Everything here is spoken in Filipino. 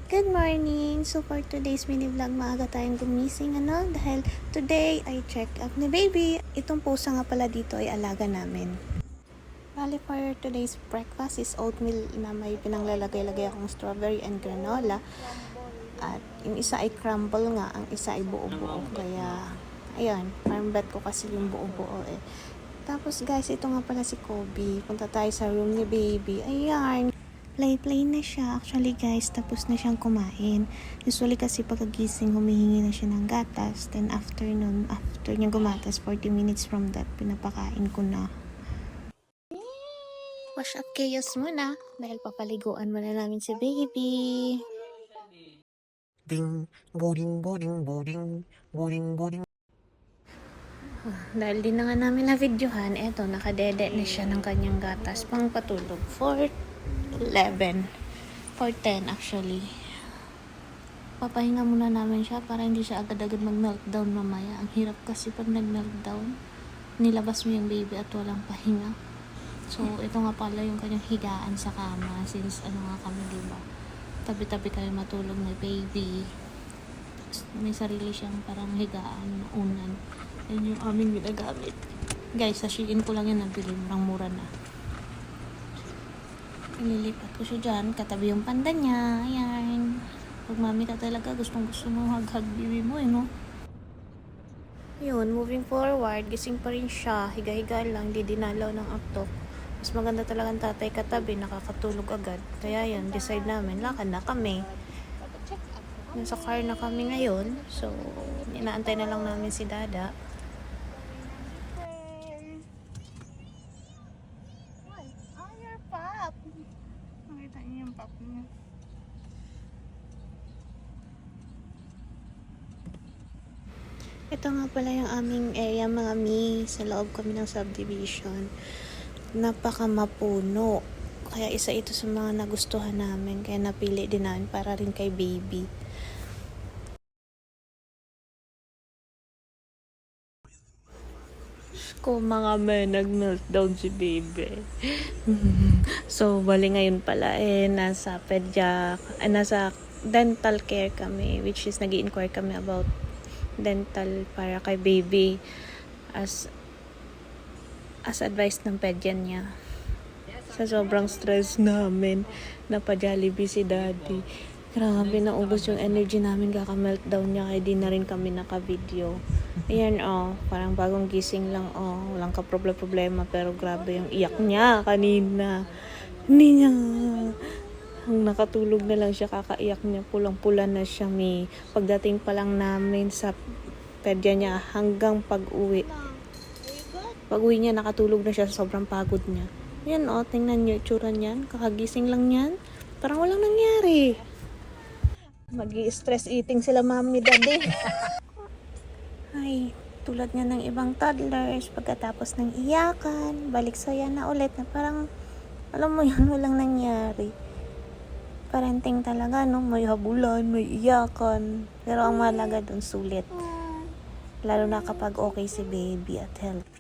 Good morning! So for today's mini vlog, maaga tayong gumising dahil today ay check up ni baby. Itong pusa nga pala dito ay alaga namin. Bali for today's breakfast is oatmeal na may pinanglalagay-lagay akong strawberry and granola. At yung isa ay crumble nga, ang isa ay buo-buo. Kaya ayun, farm bet ko kasi yung buo-buo eh. Tapos guys, ito nga pala si Kobe. Punta tayo sa room ni baby. Ayan. Play na siya. Actually guys, tapos na siyang kumain. Usually kasi pagkagising, humihingi na siya ng gatas. Then after niya gumatas, 40 minutes from that, pinapakain ko na. Wash up chaos muna. Dahil papaliguan muna namin si baby. Ding, boring, boring, boring, boring, boring. Dahil din na nga namin na videohan, eto, nakadede na siya ng kanyang gatas pang patulog for 11. For 10 actually. Papahinga muna namin siya para hindi siya agad-agad mag-meltdown mamaya. Ang hirap kasi pag nag-meltdown, nilabas mo yung baby at walang pahinga. So, ito nga pala yung kanyang higaan sa kama. Since nga kami, diba? Tabi-tabi kami matulog ng baby. May sarili siyang parang higaan na unan. Yan yung aming ginagamit. Guys, sa Shein ko lang yan nabili. Murang-mura na. Ililipat ko siya dyan. Katabi yung panda niya. Ayan. Pag mami ka talaga, gustong-gusto mo hag-hag baby mo, no? Yun, moving forward, gising pa rin siya. Higa-higa lang, di dinalaw ng aptok. Mas maganda talagang tatay katabi, nakakatulog agad. Kaya yun, decide namin, lakad na kami. Nasa car na kami ngayon. So, inaantay na lang namin si Dada. Nakita niyo yung pop niya. Ito nga pala yung aming area mga mi. Sa loob kami ng subdivision. Napaka mapuno. Kaya isa ito sa mga nagustuhan namin. Kaya napili din namin para rin kay baby. Ko mga may nag-meltdown si baby. So, bali ngayon pala nasa nasa dental care kami, which is nag-i-inquire kami about dental para kay baby as advice ng pedyan niya. Sa sobrang stress namin, napa-Jollibee si daddy. Grabe, naubos yung energy namin kaka-meltdown niya, kaya di na rin kami naka-video. Ayan parang bagong gising lang walang ka-problema, pero grabe yung iyak niya kanina. Hindi niya, nakatulog na lang siya, kakaiyak niya, pulang-pula na siya pagdating pa lang namin sa pedya niya hanggang pag-uwi niya, nakatulog na siya, sobrang pagod niya. Ayan tingnan niyo itsura niyan, kakagising lang niyan, parang walang nangyari. Magi-stress eating sila mami daddy. Ay, tulad nga ng ibang toddlers, pagkatapos ng iyakan, balik saya na ulit na parang, alam mo yun, walang nangyari. Parenting talaga, no? May habulan, may iyakan. Pero ang mahalaga dun, sulit. Lalo na kapag okay si baby at healthy.